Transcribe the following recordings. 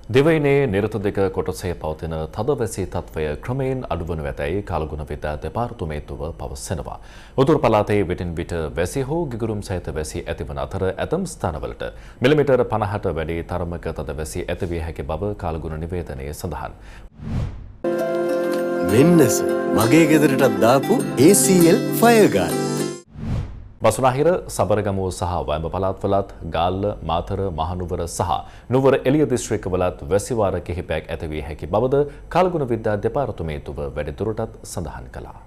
දිවයිනේ නිරත දෙක කොටසේ පවතින තදවැසි තත්ත්වය ක්‍රමයෙන් අඩුවනු ඇතැයි කාලගුණ විද්‍යා දෙපාර්තමේන්තුව පවසනවා. උතුරු පළාතේ විටින් විට වැසි හෝ ගිගුරුම් සහිත වැසි ඇතිවන අතර ඇතම් ස්ථානවලට මිලිමීටර් 50ට වැඩි තරමක තදවැසි ඇතිවිය හැකි බව කාලගුණ නිවේදනයේ සඳහන්. මෙන්නස මගේ ගෙදරටත් දාපු ACL ෆයර් ගාඩ්. බසුනාහිර සබරගමුව සහ වයඹ පළාත්වලත් ගාල්ල මාතර මහනුවර සහ නුවර එළිය දිස්ත්‍රික්කවලත් වැසිවාර කිහිපයක් ඇතිවිය හැකි බවද කාලගුණ විද්‍යා දෙපාර්තමේන්තුව වැඩිදුරටත් සඳහන් කළා.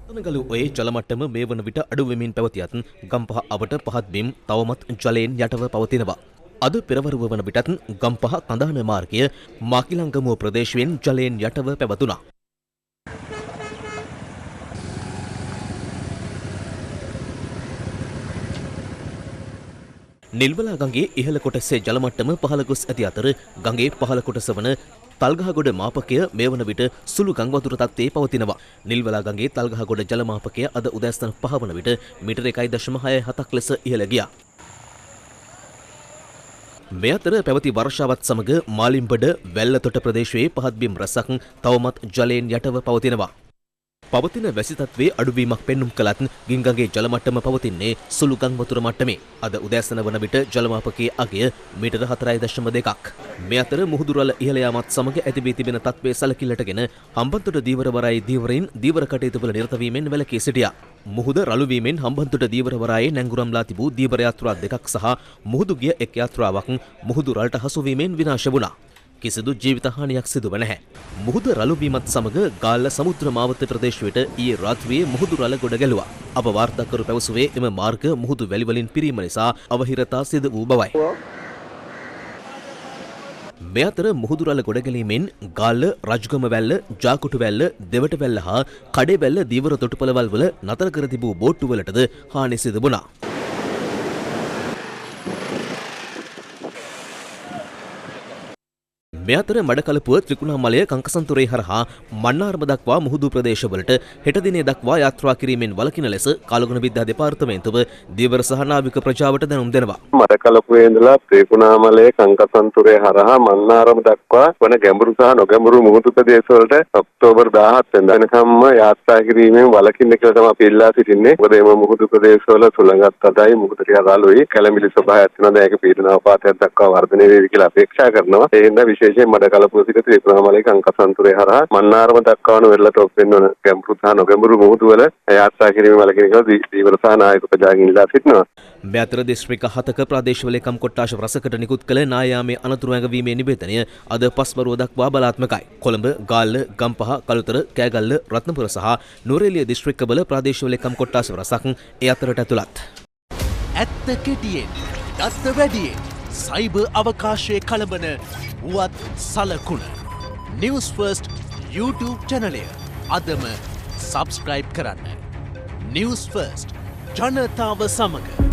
තනගලු ඔයේ ජල මට්ටම මේ වන විට අඩු වෙමින් පැවතියත් ගම්පහ අවට පහත් බිම් තවමත් ජලයෙන් යටව පවතිනවා. අද පෙරවරුව වන විටත් ගම්පහ කඳාන මාර්ගය මාකිලංගමුව ප්‍රදේශයෙන් ජලයෙන් යටව පැවතුණා. නිල්වලා ගඟේ ඉහළ කොටසේ ජල මට්ටම පහළ ගොස් ඇති අතර ගඟේ පහළ කොටස වන තල්ගහගොඩ මාපකය මේ වන විට සුළු ගං වතුර තත්ත්වයේ පවතිනවා. නිල්වලා ගඟේ තල්ගහගොඩ ජල මාපකය අද උදෑසන 5 වන විට මීටර 1.67ක් ලෙස ඉහළ ගියා. මේ අතර පැවති වර්ෂාවත් සමග මාලිම්බඩ වැල්ලතොට ප්‍රදේශයේ පහත් බිම් රැසක් තවමත් ජලයෙන් යටව පවතිනවා. පවතින වැසි තත්ත්වයේ අඩුවීමක් පෙන්නුම් කළත් ගින්ගඟේ ජල මට්ටම පවතින්නේ සුළු ගං වතුර මට්ටමේ. අද උදෑසන වන විට ජල මාපකයේ අගය මීටර 4.2ක්. මේ අතර මුහුදු රළ ඉහළ යාමත් සමග ඇති වී තිබෙන තත්ත්වයේ සැලකිල්ලටගෙන හම්බන්තොට දීවරවරායේ දීවරයින් දීවර කටයුතුවල නිරත වීමෙන් වැළකී සිටියා. මුහුද රළු වීමෙන් හම්බන්තොට දීවරවරායේ නැංගුරම්ලා තිබූ දීවර යාත්‍රා දෙකක් සහ මුහුදු ගිය එක් යාත්‍රාවක් මුහුදු රළට හසු වීමෙන් විනාශ වුණා. කිසිදු ජීවිත හානියක් සිදුව නැහැ. මුහුද රළු වීමත් සමග ගාල්ල සමුද්‍ර මාවත ප්‍රදේශයට ඊයේ රාත්‍රියේ මුහුදු රළ ගොඩ ගැලුවා. අප වාර්තාකරු පැවසුවේ එම මාර්ග මුහුදු වැලි වලින් පිරීම නිසා අවහිරතා සිදු වූ බවයි. මේ අතර මුහුදු රළ ගොඩ ගැලීමෙන් ගාල්ල, රජගම වැල්ල, ජාකුටු වැල්ල, දෙවට වැල්ල හා කඩේ වැල්ල දීවර තොටුපළවල් වල නතර කර තිබූ බෝට්ටුවලටද හානි සිදු වුණා. මේ අතර මඩකලපුව ත්‍රිකුණාමලය කංකසන්තුරේ හරහා මන්නාරම දක්වා මුහුදු ප්‍රදේශවලට හෙට දිනේ දක්වා යාත්‍රා කිරීමෙන් වළකින ලෙස කාලගුණ විද්‍යා දෙපාර්තමේන්තුව දීවර සහ නාවික ප්‍රජාවට දැනුම් දෙනවා. මඩකලපුවේ ඉඳලා ත්‍රිකුණාමලය කංකසන්තුරේ හරහා මන්නාරම දක්වා වන ගැඹුරු සහ නොගැඹුරු මුහුදු ප්‍රදේශවලට ඔක්තෝබර් 17 වෙනිදාම යාත්‍රා කිරීමෙන් වළකින්න කියලා තමයි අපි ඉල්ලා සිටින්නේ. මොකද මේ මුහුදු ප්‍රදේශවල සුළඟත් අතයි මුහුදට රළුයි කැළඹිලි ස්වභාවයක් තියෙනවා. ඒක පීඩන අවපාතයක් දක්වා වර්ධනය වේවි කියලා අපේක්ෂා කරනවා. ඒ හින්දා විශේෂයෙන් මඩකලපුව සිට ත්‍රිකුණාමලය කංකසන්තුරේ හරහා මන්නාරම දක්වාන වෙරළතොප් වෙන ගැඹුරු සහ නොගැඹුරු මුහුදු වල යාත්‍රා කිරීමේ වළකින කියලා දීවර සහ නායක ප්‍රජාගෙන් ඉල්ලා සිටිනවා. මේ අතර දිස්ත්‍රික්ක 7ක ප්‍රාදේශීය ලේකම් කොට්ටාශ රසකට නිකුත් කළ නායාමේ අනතුරු ඇඟවීමේ නිවේදනය අද පස්වරුව දක්වා බලාත්මකයි. කොළඹ, ගාල්ල, ගම්පහ, කළුතර, කෑගල්ල, රත්නපුර සහ නුවරඑළිය දිස්ත්‍රික්කවල ප්‍රාදේශීය ලේකම් කොට්ටාශ රසක් ඒ අතරට ඇතුළත්. ඇත්ත කෙටියෙන්, දත්ත වැඩියෙන්, සයිබර් අවකාශයේ කලබන වුවත් සලකුණ. Newsfirst YouTube චැනලය අදම සබ්ස්ක්‍රයිබ් කරන්න. Newsfirst ජනතාව සමග